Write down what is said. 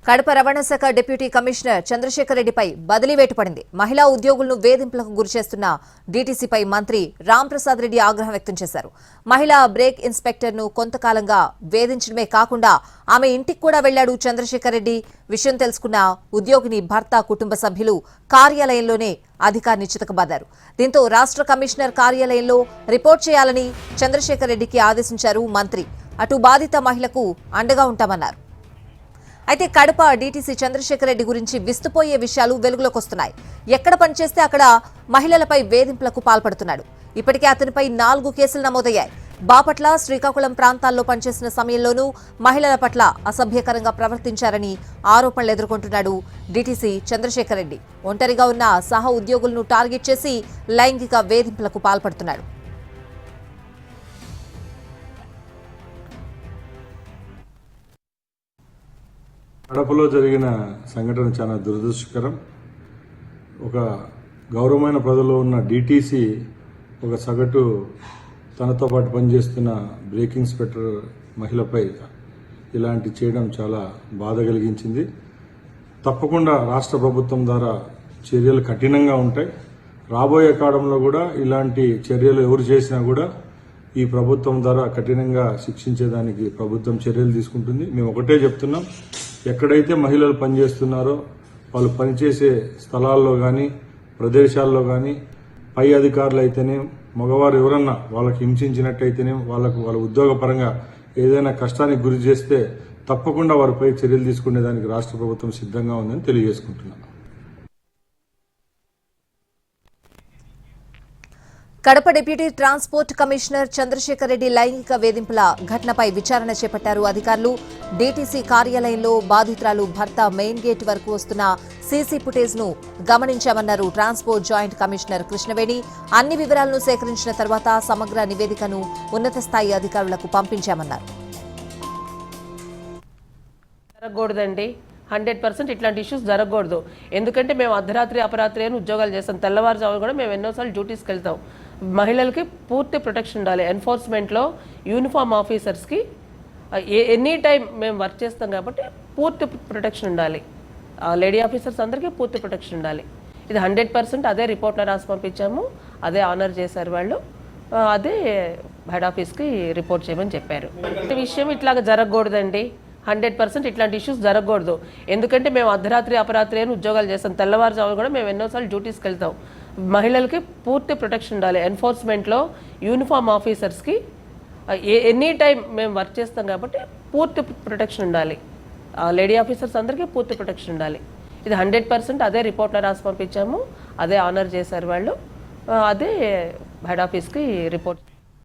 కడప రవాణా శాఖ deputy commissioner Chandrasekhar రెడ్డిపై బదిలీ వేటు పడింది. మహిళా ఉద్యోగులను వేధింపులకు గురిచేస్తున్న డీటీసీపై మంత్రి రాంప్రసాద్ రెడ్డి ఆగ్రహం వ్యక్తం చేశారు. మహిళా బ్రేక్ ఇన్స్పెక్టర్ను కొంతకాలంగా వేధించడమే కాకుండా ఆమె ఇంటికి కూడా వెళ్లాడు చంద్రశేఖర్ రెడ్డి. విషయం తెలుసుకున్న ఉద్యోగిని భర్త, కుటుంబ సభ్యులు కార్యాలయంలోనే అధికారిని చితకబాదారు. దీంతో రాష్ట్ర కమిషనర్ కార్యాలయంలో రిపోర్ట్ చేయాలని చంద్రశేఖర్ రెడ్డికి ఆదేశించారు మంత్రి. అటు బాధిత మహిళకు అండగా ఉంటామన్నారు. అయితే కడప డీటీసీ చంద్రశేఖర్ రెడ్డి గురించి విస్తుపోయే విషయాలు వెలుగులోకి వస్తున్నాయి. ఎక్కడ పనిచేస్తే అక్కడ మహిళలపై వేధింపులకు పాల్పడుతున్నాడు. ఇప్పటికే అతనిపై 4 కేసులు నమోదయ్యాయి. బాపట్ల, శ్రీకాకుళం ప్రాంతాల్లో పనిచేసిన సమయంలోనూ మహిళల పట్ల అసభ్యకరంగా ప్రవర్తించారని ఆరోపణలు ఎదుర్కొంటున్నాడు డీటీసీ చంద్రశేఖర్ రెడ్డి. ఒంటరిగా ఉన్న సహ ఉద్యోగులను టార్గెట్ చేసి లైంగిక వేధింపులకు పాల్పడుతున్నాడు. కడపలో జరిగిన సంఘటన చాలా దురదృష్టకరం. ఒక గౌరవమైన పదవిలో ఉన్న డీటీసీ ఒక సగటు తనతో పాటు పనిచేస్తున్న బ్రేక్ ఇన్స్పెక్టర్ మహిళపై ఇలాంటి చేయడం చాలా బాధ కలిగించింది. తప్పకుండా రాష్ట్ర ప్రభుత్వం ద్వారా చర్యలు కఠినంగా ఉంటాయి. రాబోయే కాలంలో కూడా ఇలాంటి చర్యలు ఎవరు చేసినా కూడా ఈ ప్రభుత్వం ద్వారా కఠినంగా శిక్షించేదానికి ప్రభుత్వం చర్యలు తీసుకుంటుంది. మేము ఒకటే చెప్తున్నాం, ఎక్కడైతే మహిళలు పనిచేస్తున్నారో వాళ్ళు పనిచేసే స్థలాల్లో కానీ ప్రదేశాల్లో కానీ పై అధికారులు అయితేనే, మగవారు ఎవరన్నా వాళ్ళకి హింసించినట్టయితేనే, వాళ్ళ ఉద్యోగపరంగా ఏదైనా కష్టానికి గురి చేస్తే తప్పకుండా వారిపై చర్యలు తీసుకునేదానికి రాష్ట్ర ప్రభుత్వం సిద్ధంగా ఉందని తెలియజేసుకుంటున్నాను. Kadapa deputy transport commissioner Chandrashekar Reddy లైంగిక వేధింపుల ఘటనపై విచారణ చేపట్టారు అధికారులు. డీటీసీ కార్యాలయంలో బాధితురాలు భర్త మెయిన్ గేట్ వరకు వస్తున్న సీసీ ఫుటేజ్ ను గమనించామన్నారు ట్రాన్స్పోర్ట్ జాయింట్ కమిషనర్ కృష్ణవేణి. అన్ని వివరాలను సేకరించిన తర్వాత సమగ్ర నివేదికను ఉన్నత స్థాయి అధికారులకు పంపించామన్నారు. 100% ఇట్లాంటి ఇష్యూస్ జరగకూడదు. ఎందుకంటే మేము అర్ధరాత్రి అపరాత్రి అని ఉద్యోగాలు చేస్తాం. తెల్లవారుజామున కూడా మేము ఎన్నోసార్లు డ్యూటీస్కి వెళ్తాం. మహిళలకి పూర్తి ప్రొటెక్షన్ ఉండాలి. ఎన్ఫోర్స్మెంట్లో యూనిఫామ్ ఆఫీసర్స్కి ఎనీ టైం మేము వర్క్ చేస్తాం కాబట్టి పూర్తి ప్రొటెక్షన్ ఉండాలి. లేడీ ఆఫీసర్స్ అందరికీ పూర్తి ప్రొటెక్షన్ ఉండాలి. ఇది 100% అదే రిపోర్ట్లో రాసి పంపించాము. అదే ఆనర్ చేశారు వాళ్ళు. అదే హెడ్ ఆఫీస్కి రిపోర్ట్ చేయమని చెప్పారు. ఈ విషయం ఇట్లాగా జరగకూడదండి. 100% ఇట్లాంటి ఇష్యూస్ జరగకూడదు. ఎందుకంటే మేము అర్ధరాత్రి అపరాత్రి అని ఉద్యోగాలు చేస్తాం. తెల్లవారుజామున కూడా మేము ఎన్నోసార్లు డ్యూటీస్కి వెళ్తాం. మహిళలకి పూర్తి ప్రొటెక్షన్ ఉండాలి. ఎన్ఫోర్స్మెంట్లో యూనిఫామ్ ఆఫీసర్స్కి ఎనీ టైం మేము వర్క్ చేస్తాం కాబట్టి పూర్తి ప్రొటెక్షన్ ఉండాలి. లేడీ ఆఫీసర్స్ అందరికీ పూర్తి ప్రొటెక్షన్ ఉండాలి. ఇది 100% అదే రిపోర్ట్లో రాసి పంపించాము. అదే ఆనర్ చేశారు వాళ్ళు. అదే హెడ్ ఆఫీస్కి రిపోర్ట్